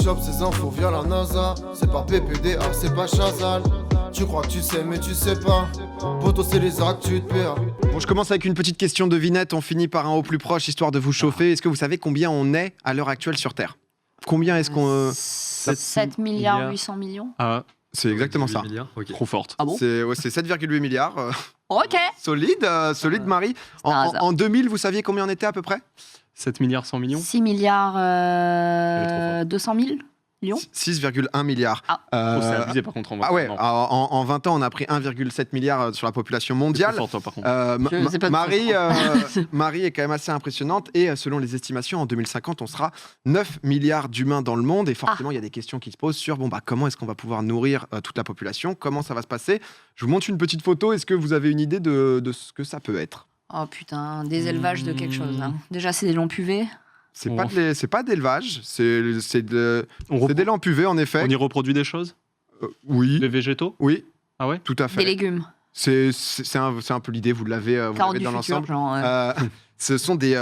chope ces infos via la NASA. C'est pas PPDA, c'est pas Chazal. Tu crois que tu sais mais tu sais pas. Poto c'est les actes, tu te perds. Bon, je commence avec une petite question devinette. On finit par un au plus proche, histoire de vous chauffer. Est-ce que vous savez combien on est à l'heure actuelle sur Terre? Combien est-ce qu'on... 7 milliards 800 millions. Ah, C'est exactement ça. Milliards, ok. trop forte. Ah bon? C'est 7,8 milliards. Ok. Solide, Marie. un hasard. En 2000, vous saviez combien on était à peu près? 7 milliards 100 millions. 6 milliards est trop 200 000 millions. 6,1 milliards. Ah. Oh, c'est abusé par contre. Ah ouais, Non. en 20 ans, on a pris 1,7 milliard sur la population C'est mondiale. trop fort, toi, par contre. Je sais pas de Marie, quoi Marie est quand même assez impressionnante et selon les estimations, en 2050, on sera 9 milliards d'humains dans le monde et forcément, il y a des questions qui se posent sur comment est-ce qu'on va pouvoir nourrir toute la population, comment ça va se passer. Je vous montre une petite photo, est-ce que vous avez une idée de ce que ça peut être? Oh putain, des élevages de quelque chose. Hein. Déjà, c'est des longs puvés. C'est On- pas d'élevage, c'est On des lampes UV en effet. y reproduit des choses? Oui, Des végétaux? oui, Ah ouais? tout à Des fait. légumes. C'est un peu l'idée, vous l'avez Carottes du dans futur, l'ensemble. genre. Ce sont des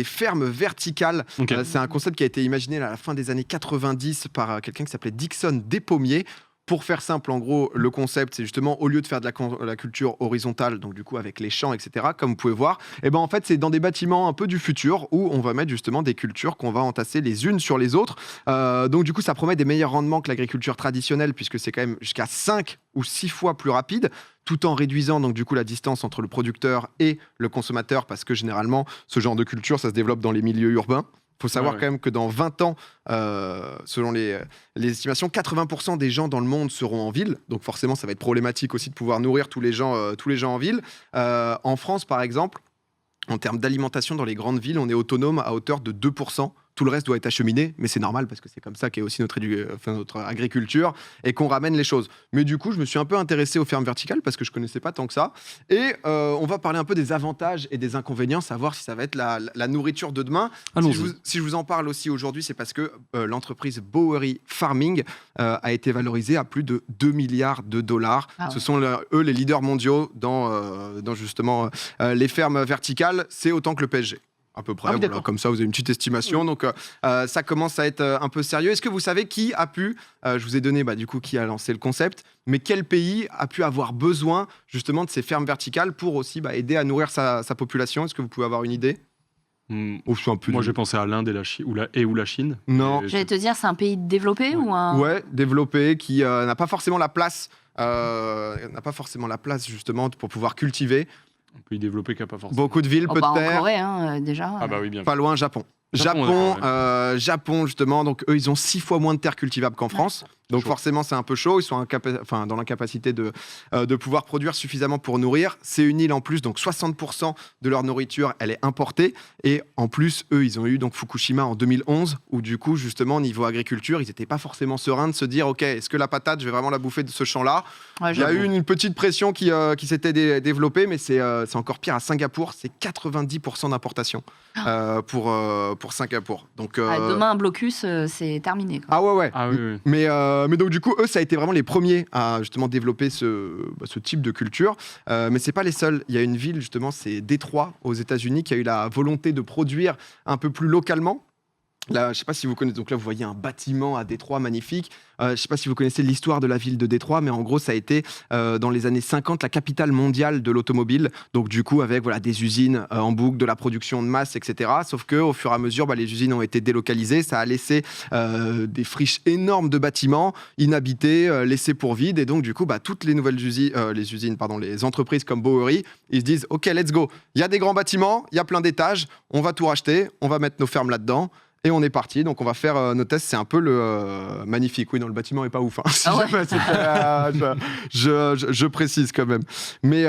fermes verticales. Ok. C'est un concept qui a été imaginé à la fin des années 90 par quelqu'un qui s'appelait Dixon Despommiers. Pour faire simple, en gros, le concept, c'est justement, au lieu de faire de la culture horizontale, donc du coup avec les champs, etc., comme vous pouvez voir, et ben en fait, c'est dans des bâtiments un peu du futur où on va mettre justement des cultures qu'on va entasser les unes sur les autres. Donc du coup, ça promet des meilleurs rendements que l'agriculture traditionnelle, puisque c'est quand même jusqu'à 5 ou 6 fois plus rapide, tout en réduisant donc du coup la distance entre le producteur et le consommateur, parce que généralement, ce genre de culture, ça se développe dans les milieux urbains. Il faut savoir Ouais. quand même que dans 20 ans, selon les estimations, 80% des gens dans le monde seront en ville. Donc forcément, ça va être problématique aussi de pouvoir nourrir tous les gens en ville. En France, par exemple, en termes d'alimentation dans les grandes villes, on est autonome à hauteur de 2%. Tout le reste doit être acheminé, mais c'est normal parce que c'est comme ça qu'est aussi notre agriculture et qu'on ramène les choses. Mais du coup, je me suis un peu intéressé aux fermes verticales parce que je connaissais pas tant que ça. Et on va parler un peu des avantages et des inconvénients, savoir si ça va être la nourriture de demain. Allons-y. Si je vous en parle aussi aujourd'hui, c'est parce que l'entreprise Bowery Farming a été valorisée à plus de 2 milliards de dollars. Ah ouais. Ce sont eux les leaders mondiaux dans justement les fermes verticales. C'est autant que le PSG. À peu près, Ah oui, voilà, d'accord. comme ça vous avez une petite estimation. Donc ça commence à être un peu sérieux. Est-ce que vous savez qui a pu, je vous ai donné du coup qui a lancé le concept, mais quel pays a pu avoir besoin justement de ces fermes verticales pour aussi aider à nourrir sa population? Est-ce que vous pouvez avoir une idée? Moi, c'est un peu j'ai pensé à l'Inde et la Chine. Non. Et J'allais te dire, c'est un pays développé Ouais. ou un. Ouais, développé, qui n'a pas forcément la place. Justement pour pouvoir cultiver. on peut y développer qu'il n'y a pas forcément. Beaucoup de villes, Oh, peu bah, de en terre. Corée, hein, déjà. Ah bah oui, bien. Pas loin, Japon. Japon, Japon, justement, donc eux, ils ont 6 fois moins de terres cultivables qu'en France. Donc Chaud. forcément, c'est un peu chaud. Ils sont dans l'incapacité de pouvoir produire suffisamment pour nourrir. C'est une île en plus, donc 60% de leur nourriture, elle est importée. Et en plus, eux, ils ont eu donc Fukushima en 2011, où du coup, justement, niveau agriculture, ils n'étaient pas forcément sereins de se dire, OK, est-ce que la patate, je vais vraiment la bouffer de ce champ-là? Ouais, Il y a j'avoue. eu une petite pression qui s'était développée, mais c'est encore pire à Singapour. C'est 90% d'importation pour Singapour. Donc, Ah, demain, un blocus, c'est terminé. Quoi. ah ouais. Ah oui, oui. Mais donc du coup, eux, ça a été vraiment les premiers à justement développer ce type de culture. Mais c'est pas les seuls. Il y a une ville justement, c'est Détroit aux États-Unis, qui a eu la volonté de produire un peu plus localement. Là, je sais pas si vous connaissez. Donc là, vous voyez un bâtiment à Détroit magnifique. Je sais pas si vous connaissez l'histoire de la ville de Détroit, mais en gros, ça a été dans les années 50 la capitale mondiale de l'automobile. Donc du coup, avec des usines en boucle, de la production de masse, etc. Sauf que au fur et à mesure, les usines ont été délocalisées. Ça a laissé des friches énormes de bâtiments inhabités, laissés pour vide. Et donc du coup, toutes les nouvelles les entreprises comme Bowery, ils se disent, OK, let's go. Il y a des grands bâtiments, il y a plein d'étages. On va tout racheter, on va mettre nos fermes là-dedans. Et on est parti, donc on va faire nos tests. C'est un peu le magnifique. Oui, non, le bâtiment est pas ouf. Hein. Si Ah ouais. jamais je précise quand même. Mais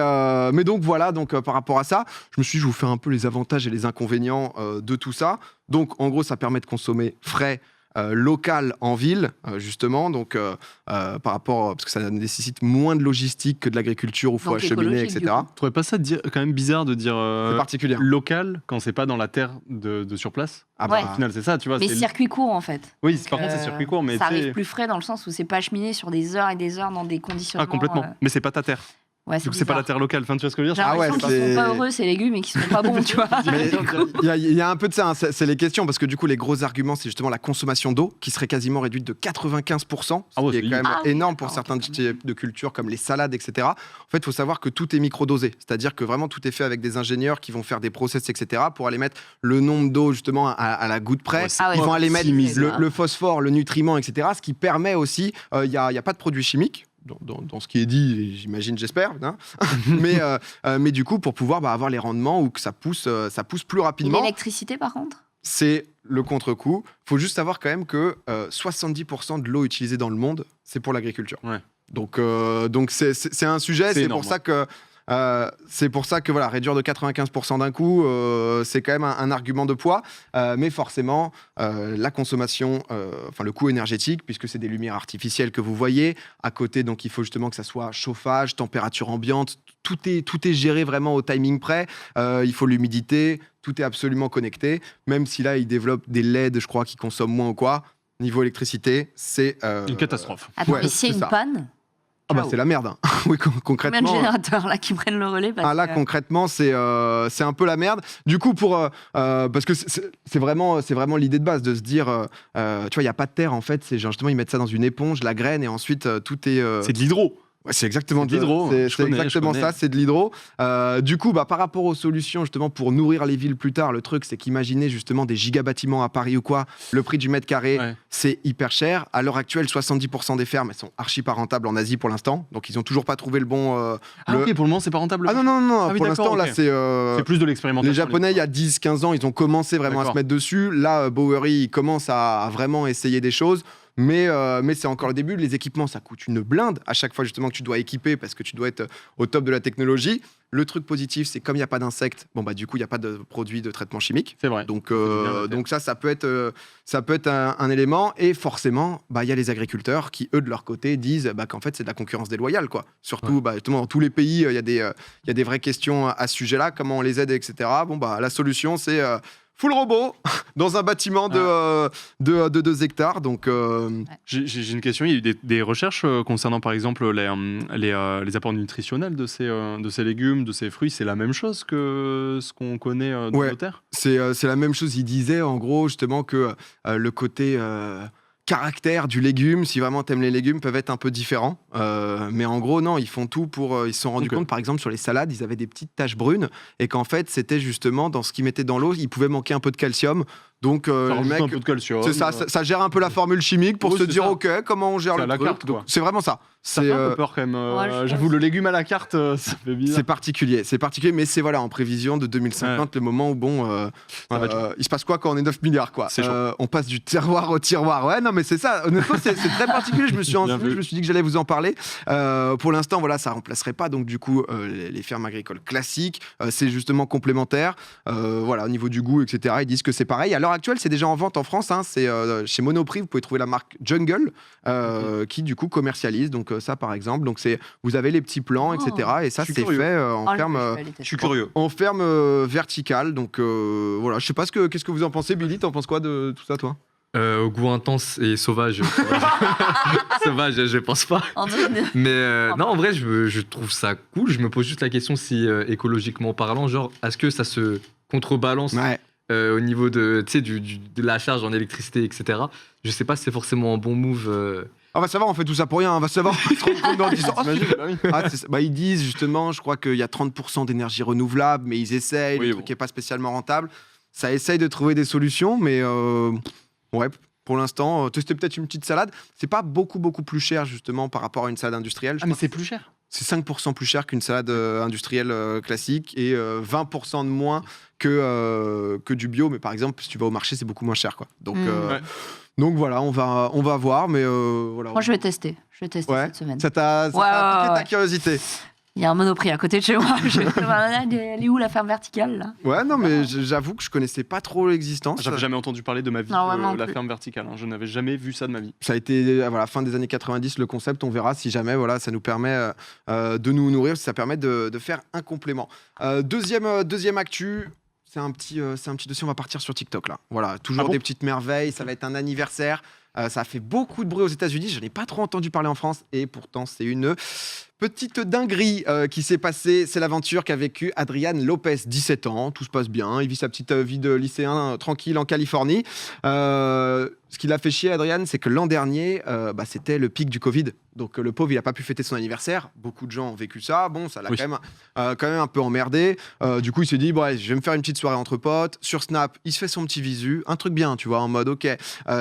donc voilà. Donc par rapport à ça, je me suis dit, je vous fais un peu les avantages et les inconvénients de tout ça. Donc en gros, ça permet de consommer frais. Local en ville, justement, donc par rapport, parce que ça nécessite moins de logistique que de l'agriculture où il faut Donc acheminer, écologique, etc. du coup. Tu trouvais pas ça quand même bizarre de dire C'est particulier. local quand c'est pas dans la terre de sur place? Ah Ouais. Au final, c'est ça, tu vois. Mais c'est- circuit court, en fait. Oui, Donc, par contre, c'est circuit court, mais ça tu sais- arrive plus frais dans le sens où c'est pas acheminé sur des heures et des heures dans des conditions. Ah, complètement. Mais c'est pas ta terre. Ouais, Du coup, c'est pas la terre locale. Enfin, tu vois ce que je veux J'ai dire? Ah ouais, l'impression qu'ils c'est- sont pas heureux, ces légumes, et qu'ils sont pas bons, tu vois. Mais il y a un peu de ça, hein, c'est les questions, parce que du coup, les gros arguments, c'est justement la consommation d'eau, qui serait quasiment réduite de 95%, ce Ah ouais, qui est c'est quand même Ah oui, énorme pour d'accord, certains ok. types de cultures, comme les salades, etc. En fait, il faut savoir que tout est microdosé, c'est-à-dire que vraiment tout est fait avec des ingénieurs qui vont faire des process, etc., pour aller mettre le nombre d'eau, justement, à la goutte près. Ouais, c'est Ah ouais, Ils vont aller mettre optimisé. le phosphore, le nutriment, etc., ce qui permet aussi, il n'y a pas de produits chimiques. Dans ce qui est dit, j'imagine, j'espère, hein. mais du coup, pour pouvoir avoir les rendements ou que ça pousse plus Et rapidement, l'électricité, par contre? c'est le contre-coup. Il faut juste savoir quand même que 70% de l'eau utilisée dans le monde, c'est pour l'agriculture. Ouais. Donc c'est un sujet, C'est c'est énorme, pour ça que voilà, réduire de 95% d'un coup, c'est quand même un argument de poids. Mais forcément, la consommation, enfin le coût énergétique, puisque c'est des lumières artificielles que vous voyez, à côté, donc il faut justement que ça soit chauffage, température ambiante, tout est géré vraiment au timing près. Il faut l'humidité, tout est absolument connecté. Même si là, ils développent des LED, je crois, qui consomment moins ou quoi. Niveau électricité, c'est Une catastrophe. Attends, ouais, mais s'il y a c'est une ça. panne, Ah bah ciao. c'est la merde, hein. Oui, Combien de concrètement. générateurs là qui prennent le relais parce Ah là que- concrètement c'est un peu la merde. Du coup parce que c'est vraiment l'idée de base de se dire tu vois il y a pas de terre en fait, c'est genre, justement ils mettent ça dans une éponge, la graine et ensuite tout est C'est de l'hydro. ouais, c'est exactement c'est de l'hydro, c'est je connais, exactement je ça, connais. c'est de l'hydro. Du coup par rapport aux solutions justement pour nourrir les villes plus tard, le truc c'est qu'imaginez justement des gigabâtiments à Paris ou quoi, le prix du mètre carré Ouais. c'est hyper cher. À l'heure actuelle 70% des fermes elles sont archi pas rentables en Asie pour l'instant, donc ils ont toujours pas trouvé le bon Ah, le- ok, pour le moment, c'est pas rentable. Ah non, non, non, Ah oui, pour d'accord, l'instant, là, ok. c'est C'est plus de l'expérimentation. les Japonais, il y a 10-15 ans, ils ont commencé vraiment à se D'accord. mettre dessus. Là, Bowery, il commence à vraiment essayer des choses. Mais c'est encore le début. Les équipements, ça coûte une blinde à chaque fois justement que tu dois équiper parce que tu dois être au top de la technologie. Le truc positif, c'est comme il n'y a pas d'insectes, bon bah du coup il n'y a pas de produits de traitement chimique. C'est vrai. Donc, bien à faire. donc ça peut être un élément. Et forcément, bah, il y a les agriculteurs qui, eux, de leur côté, disent bah, qu'en fait, c'est de la concurrence déloyale, quoi. Surtout, bah, justement, dans tous les pays, il y a des vraies questions à ce sujet-là, comment on les aide, etc. Bon, bah, la solution, c'est full robot dans un bâtiment de 2 hectares. Donc, J'ai une question. Il y a eu des recherches concernant, par exemple, les apports nutritionnels de ces légumes, de ces fruits. C'est la même chose que ce qu'on connaît dans Ouais. nos terres? c'est la même chose. Il disait, en gros, justement, que le côté caractère du légume, si vraiment t'aimes les légumes, peuvent être un peu différents. Mais en gros, non, ils font tout pour... ils se sont rendus Ok. compte, par exemple, sur les salades, ils avaient des petites taches brunes et qu'en fait, c'était justement dans ce qu'ils mettaient dans l'eau, il pouvait manquer un peu de calcium. Donc, Ça le rajoute mec... un peu de calcium. C'est ça, ça gère un peu la formule chimique pour Oui, se c'est dire, ça. OK, comment on gère C'est à le la truc. carte, Donc, quoi. c'est vraiment ça. Ça C'est fait un peu peur quand même. Ouais, je J'avoue, pense. le légume à la carte, ça fait bizarre. c'est particulier, mais c'est voilà en prévision de 2050 le moment où bon, Ça va être il se passe quoi quand on est 9 milliards quoi. C'est chaud. On passe du terroir au tiroir. Ouais non mais c'est ça. Honnêtement c'est très particulier. Je me suis Bien ensuite, vu. je me suis dit que j'allais vous en parler. Pour l'instant voilà ça remplacerait pas donc du coup les fermes agricoles classiques. C'est justement complémentaire. Voilà au niveau du goût etc. Ils disent que c'est pareil. À l'heure actuelle c'est déjà en vente en France. Hein, c'est chez Monoprix vous pouvez trouver la marque Jungle qui du coup commercialise donc ça par exemple. Donc c'est vous avez les petits plans, Oh. etc. Et ça Je suis c'est curieux. fait en Oh, je ferme. vais aller tester. Je suis curieux. En ferme verticale, donc voilà, je sais pas qu'est-ce que vous en pensez, Billy, t'en penses quoi de tout ça, toi? Au goût intense et sauvage. Sauvage, je pense pas. André, Mais non, en vrai, je trouve ça cool. Je me pose juste la question si, écologiquement parlant, genre, est-ce que ça se contrebalance Ouais. au niveau de, tu sais, de la charge en électricité, etc. Je sais pas si c'est forcément un bon move. On va savoir, on fait tout ça pour rien, on va savoir. Ils se rendent compte dans 10 ans. T'imagines, bah oui. Ah, bah, ils disent justement, je crois qu'il y a 30% d'énergie renouvelable, mais ils essayent, Oui, le bon. truc n'est pas spécialement rentable. Ça essaye de trouver des solutions, mais ouais, pour l'instant, tester peut-être une petite salade. C'est pas beaucoup plus cher justement par rapport à une salade industrielle. Je Ah, mais crois c'est que plus cher. c'est 5% plus cher qu'une salade industrielle classique et 20% de moins que du bio. Mais par exemple, si tu vas au marché, c'est beaucoup moins cher, quoi. Donc, Ouais. donc voilà, on va voir, mais voilà. moi je vais tester. Je vais tester Ouais. cette semaine. Ça t'a Ouais, piqué ouais, ta ouais. curiosité. Il y a un Monoprix à côté de chez moi. Je vais elle est où la ferme verticale là? Ouais, non, mais j'avoue que je connaissais pas trop l'existence. J'avais jamais entendu parler de ma vie Non, ouais, moi de non la plus. ferme verticale. Hein. Je n'avais jamais vu ça de ma vie. Ça a été voilà, fin des années 90, le concept. On verra si jamais voilà, ça nous permet de nous nourrir, si ça permet de faire un complément. Deuxième actu. C'est un petit dossier, on va partir sur TikTok là. Voilà, toujours Ah bon des petites merveilles, ça va être un anniversaire. Ça a fait beaucoup de bruit aux États-Unis. Je n'ai pas trop entendu parler en France. Et pourtant, c'est une petite dinguerie qui s'est passée. C'est l'aventure qu'a vécu Adrian Lopez, 17 ans. Tout se passe bien. Il vit sa petite vie de lycéen tranquille en Californie. Ce qui l'a fait chier, Adrian, c'est que l'an dernier, c'était le pic du Covid. Donc le pauvre, il n'a pas pu fêter son anniversaire. Beaucoup de gens ont vécu ça. Bon, ça l'a quand même un peu emmerdé. Du coup, il s'est dit, je vais me faire une petite soirée entre potes. Sur Snap, il se fait son petit visu. Un truc bien, tu vois, en mode, OK,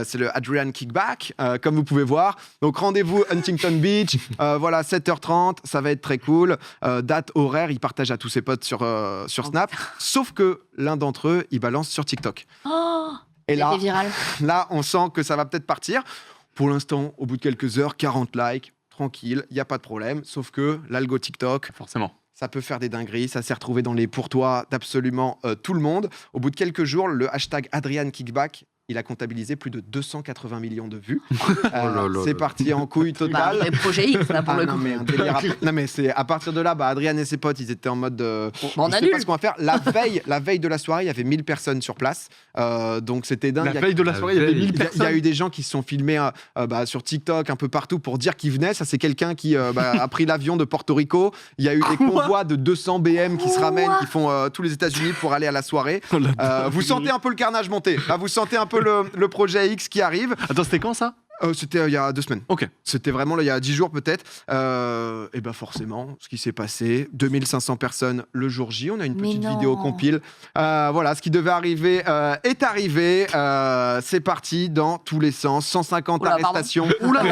c'est le Adrian Kickback, comme vous pouvez voir. Donc rendez-vous Huntington Beach. Voilà, 7h30, ça va être très cool. Date, horaire, il partage à tous ses potes sur Snap. Sauf que l'un d'entre eux, il balance sur TikTok. Oh, Et c'était viral. là, on sent que ça va peut-être partir. Pour l'instant, au bout de quelques heures, 40 likes, tranquille, il n'y a pas de problème. Sauf que l'algo TikTok, Forcément. ça peut faire des dingueries. Ça s'est retrouvé dans les pourtois d'absolument tout le monde. Au bout de quelques jours, le hashtag Adrian Kickback, il a comptabilisé plus de 280 millions de vues. C'est parti en couille totale. Le projet X, là, pour le non, coup. mais un délire non, mais c'est à partir de là, Adrien et ses potes, ils étaient en mode. on je sais annule. pas ce qu'on va faire. La veille de la soirée, il y avait 1000 personnes sur place. Donc c'était dingue. La veille de la soirée, il y avait 1000 Il y personnes. a eu des gens qui se sont filmés sur TikTok, un peu partout, pour dire qu'ils venaient. Ça, c'est quelqu'un qui a pris l'avion de Porto Rico. Il y a eu des convois de 200 BM qui se ramènent, qui font tous les États-Unis pour aller à la soirée. Vous sentez un peu le carnage monter. Là, vous sentez un peu le projet X qui arrive. Attends, c'était quand ça? C'était il y a 2 semaines. Ok. C'était vraiment là, il y a 10 jours peut-être. Et forcément, ce qui s'est passé, 2500 personnes le jour J. On a une Mais petite non. vidéo compile. Voilà, ce qui devait arriver est arrivé. C'est parti dans tous les sens. 150 Oula, pardon. arrestations. Oula.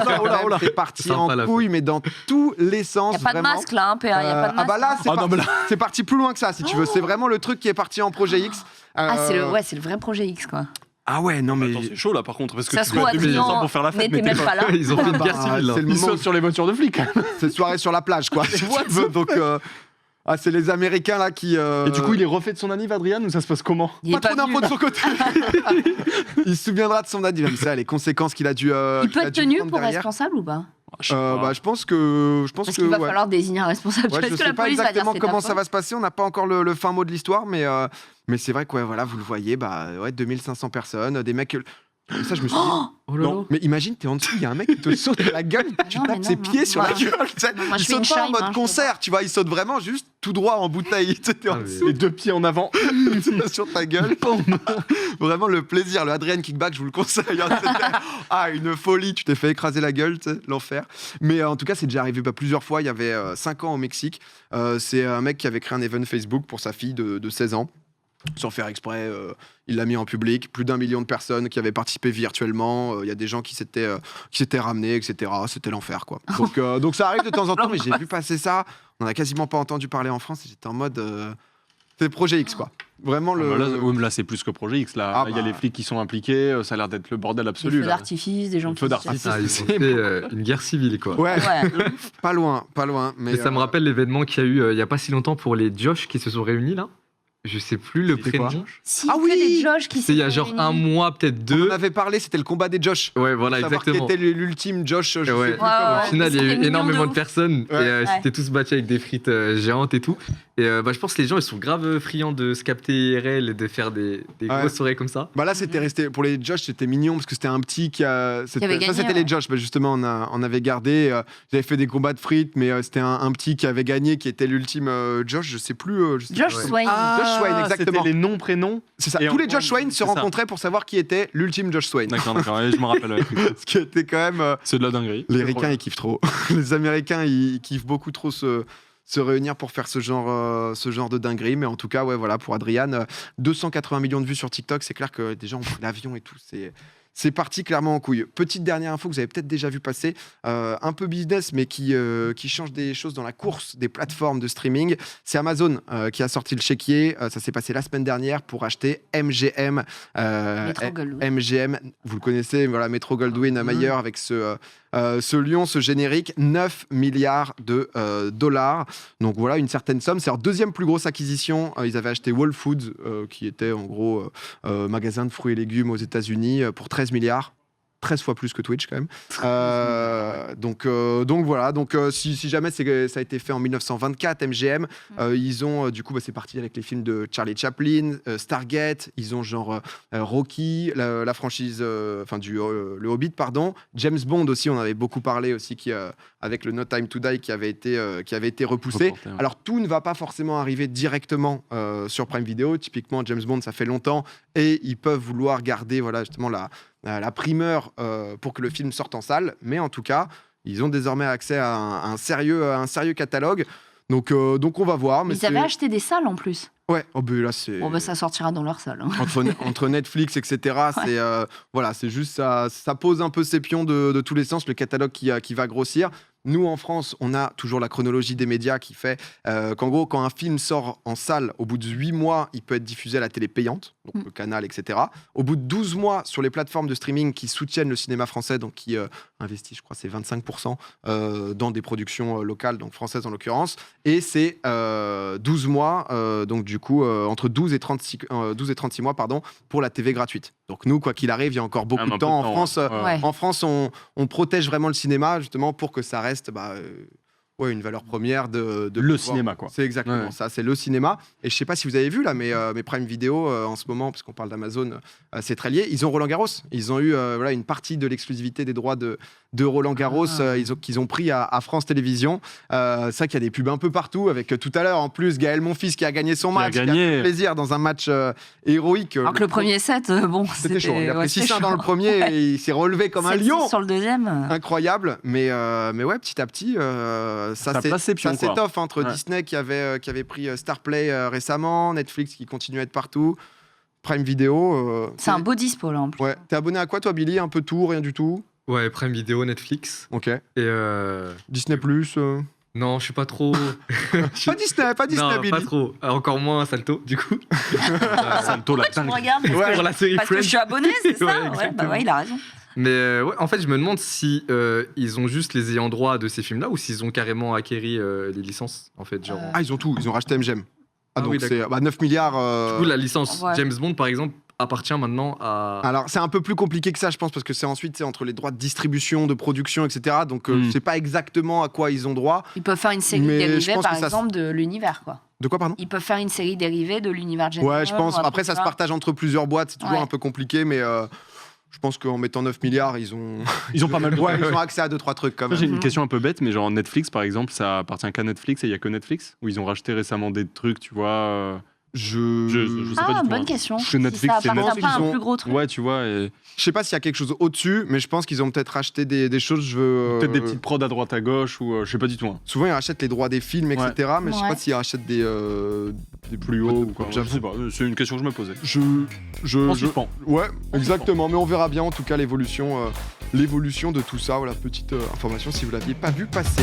C'est parti Sympa, en la couille, mais dans tous les sens. Il n'y a pas de vraiment. masque là, hein, PA. Il n'y a pas de masque. là, c'est Ah, non, parti, mais là- c'est parti plus loin que ça, si tu veux. C'est vraiment le truc qui est parti en projet X. C'est le vrai projet X, quoi. Ah ouais, non mais. Attends, c'est chaud là par contre, parce que Ça tu se vas trouve, à 2500 Adrien pour faire la fête, n'était mais même pas là. Ils ont fait une guerre Bah, civile là. c'est le Ils moment sautent sur les voitures de flics. C'est soirée sur la plage, quoi. Tu veux, donc, c'est les Américains là qui. Et du coup, il est refait de son anniv, Adrien, ou ça se passe comment? Il est Pas trop pas d'infos venu, de son côté. Il se souviendra de son anniv. Ça, les conséquences qu'il a dû. Il peut être tenu pour derrière. responsable ou pas? Je pense que. Parce qu'il va ouais. falloir désigner un responsable. Ouais, Est-ce je que sais la pas police va dire exactement c'est comment ta ça va faute? se passer. On n'a pas encore le fin mot de l'histoire, mais c'est vrai que voilà, vous le voyez, 2500 personnes, des mecs. Ça, je me suis dit. Oh là là. Mais imagine, t'es en dessous, il y a un mec qui te saute à la gueule, tu non, mais tapes non, ses non, pieds sur moi- la gueule. Tu sais. moi, je Il fais une saute pas en shame, mode hein, je concert, tu vois, il saute vraiment juste tout droit en bouteille. Tu sais, t'es en Ah, dessous Les deux pieds en avant. sur ta gueule. Vraiment le plaisir, le Adrien Kickback, je vous le conseille. Hein, c'était une folie, tu t'es fait écraser la gueule, tu sais, l'enfer. Mais en tout cas, c'est déjà arrivé plusieurs fois. Il y avait 5 ans au Mexique. C'est un mec qui avait créé un event Facebook pour sa fille de 16 ans. Sans faire exprès, il l'a mis en public. Plus d'1 million de personnes qui avaient participé virtuellement. Il y a des gens qui s'étaient ramenés, etc. C'était l'enfer, quoi. Donc ça arrive de temps en temps, mais j'ai vu passer ça. On n'en a quasiment pas entendu parler en France. Et j'étais en mode... c'est Projet X, quoi. Vraiment le... Là, c'est plus que Projet X. Là, Ah, il y a bah. les flics qui sont impliqués. Ça a l'air d'être le bordel Des absolu. feux là. d'artifice, des gens Le qui feu se d'artifice. tirent. Ah, ils ont fait une guerre civile quoi. Ouais, Ouais. pas loin. Mais Et ça me rappelle l'événement qu'il y a eu il y a pas si longtemps pour les Josh qui se sont réunis là. Je sais plus le C'était quoi prénom. Si, Ah que oui des Josh qui C'est il y a se genre réunissent. un mois, peut-être on deux. en avait parlé, c'était le combat des Josh. Ouais, voilà, Savoir exactement. qui était l'ultime Josh, je sais Ouais. plus comment. Ouais. Au final, il y a C'était eu mignon énormément de de ouf. personnes Ouais. et Ouais. c'était tous battus avec des frites géantes et tout. Et je pense que les gens ils sont grave friands de se capter IRL et de faire des Ouais. grosses soirées comme ça. Bah là, c'était resté pour les Josh, c'était mignon parce que c'était un petit qui a. avait gagné, ça, c'était ouais. les Josh. Bah, justement, on avait gardé. Ils avaient fait des combats de frites, mais c'était un petit qui avait gagné, qui était l'ultime Josh. Je sais plus. Je sais Josh plus. Swain. Josh Swain, exactement. C'était les noms, prénoms. C'est ça. Et Tous les Josh Swain se c'est ça. rencontraient pour savoir qui était l'ultime Josh Swain. D'accord, ouais, je me rappelle. ouais. Ce qui était quand même. C'est de la dinguerie. Les Ricains, ils kiffent trop. Les Américains, ils kiffent beaucoup trop se réunir pour faire ce genre de dinguerie. Mais en tout cas, ouais, voilà, pour Adrian, 280 millions de vues sur TikTok, c'est clair que des gens ont pris l'avion et tout. C'est parti clairement en couille. Petite dernière info que vous avez peut-être déjà vu passer, un peu business, mais qui change des choses dans la course des plateformes de streaming. C'est Amazon qui a sorti le chéquier. Ça s'est passé la semaine dernière pour acheter MGM. Metro Goldwyn. MGM, vous le connaissez, voilà, Metro Goldwyn Mayer avec ce lion, ce générique, 9 milliards de dollars. Donc voilà, une certaine somme. C'est leur deuxième plus grosse acquisition. Ils avaient acheté Whole Foods, qui était en gros magasin de fruits et légumes aux États-Unis, pour 13 milliards. 13 fois plus que Twitch quand même. Donc voilà, si jamais ça a été fait en 1924, MGM, ils ont du coup c'est parti avec les films de Charlie Chaplin, Stargate, ils ont genre Rocky, la franchise, le Hobbit pardon, James Bond aussi, on avait beaucoup parlé aussi avec le No Time to Die qui avait été repoussé. Reporté, ouais. Alors tout ne va pas forcément arriver directement sur Prime Video. Typiquement James Bond, ça fait longtemps et ils peuvent vouloir garder voilà justement la primeur pour que le film sorte en salle. Mais en tout cas, ils ont désormais accès à un sérieux catalogue. Donc on va voir. Mais Ils avaient acheté des salles en plus. Ouais, là c'est. Bon, ça sortira dans leur salle. Hein. Entre Netflix, etc. Ouais. C'est juste ça pose un peu ses pions de tous les sens, le catalogue qui va grossir. Nous, en France, on a toujours la chronologie des médias qui fait qu'en gros, quand un film sort en salle, au bout de 8 mois, il peut être diffusé à la télé payante, donc le canal, etc. Au bout de 12 mois, sur les plateformes de streaming qui soutiennent le cinéma français, donc qui investissent, je crois, c'est 25% dans des productions locales, donc françaises en l'occurrence. Et c'est 12 mois, donc du coup, entre 12 et 36 mois, pour la TV gratuite. Donc nous, quoi qu'il arrive, il y a encore beaucoup de temps. En France, Ouais. en France, on protège vraiment le cinéma, justement, pour que ça reste une valeur première de Le pouvoir- cinéma, quoi. C'est exactement Ouais. ça, c'est le cinéma. Et je sais pas si vous avez vu là, mais Prime Video en ce moment, parce qu'on parle d'Amazon, c'est très lié. Ils ont Roland Garros. Ils ont eu une partie de l'exclusivité des droits de Roland Garros qu'ils ont pris à France Télévisions. C'est vrai qu'il y a des pubs un peu partout, avec tout à l'heure en plus Gaël Monfils qui a gagné son Qui a match, gagné. qui a fait plaisir dans un match héroïque. Alors que le premier set, C'était chaud. Il a pris c'était 6-1 dans le chaud. premier Ouais. et il s'est relevé comme un 7-6 lion. sur le deuxième. Incroyable, mais ouais, petit à petit, Ça place ses pions, quoi. s'étoffe entre Ouais. Disney qui avait pris Starplay récemment, Netflix qui continue à être partout, Prime Video. C'est un beau dispo là en plus. Ouais, t'es abonné à quoi toi, Billy? Un peu tout, rien du tout? Ouais, Prime Video, Netflix. Ok. Et Disney Plus. non, je suis pas trop. Pas Disney, non, Billy. pas trop. Encore moins Salto, du coup. Salto la Tu me dingue. regardes Ouais. Pour la série parce que je Friends. suis abonné, c'est ça Ouais, ouais, exactement. bah ouais, il a raison. Mais ouais, en fait, je me demande si ils ont juste les ayants droit de ces films-là ou s'ils ont carrément acquéri les licences, en fait. Genre, Ah, ils ont tout, ils ont racheté MGM. Ah, Ah donc oui, c'est d'accord. 9 milliards. du coup, la licence Ouais. James Bond, par exemple, appartient maintenant à. Alors, c'est un peu plus compliqué que ça, je pense, parce que c'est ensuite entre les droits de distribution, de production, etc. Donc, je sais pas exactement à quoi ils ont droit. Ils peuvent faire une série Mais je dérivée pense par que ça- exemple de l'univers quoi. De quoi, pardon? Ils peuvent faire une série dérivée de l'univers James Ouais, je Bond, pense. ou un Après, truc, ça tu se vois. partage entre plusieurs boîtes. C'est toujours Ouais. un peu compliqué, mais je pense qu'en mettant 9 milliards, ils ont. Ils ont pas mal de Ouais, ils ont accès à 2-3 trucs quand Moi, j'ai même. une question un peu bête, mais genre Netflix, par exemple, ça appartient qu'à Netflix et il y a que Netflix? Ou ils ont racheté récemment des trucs, tu vois Je je sais pas Ah, du tout, bonne hein. question. Chez Netflix, si c'est ça appartient Netflix, pas à ils un ont- plus gros truc. Ouais, tu vois, et Je sais pas s'il y a quelque chose au-dessus, mais je pense qu'ils ont peut-être racheté des choses. Je veux. peut-être des petites prods à droite à gauche, ou je sais pas du tout. Hein. Souvent, ils rachètent les droits des films, etc. Mais je sais Ouais. pas s'ils rachètent des Plus haut ou quoi. Je J'avoue. sais pas, c'est une question que je me posais. Je. En suspens. Ouais, exactement. Mais on verra bien en tout cas l'évolution de tout ça. Voilà, petite information si vous l'aviez pas vu passer.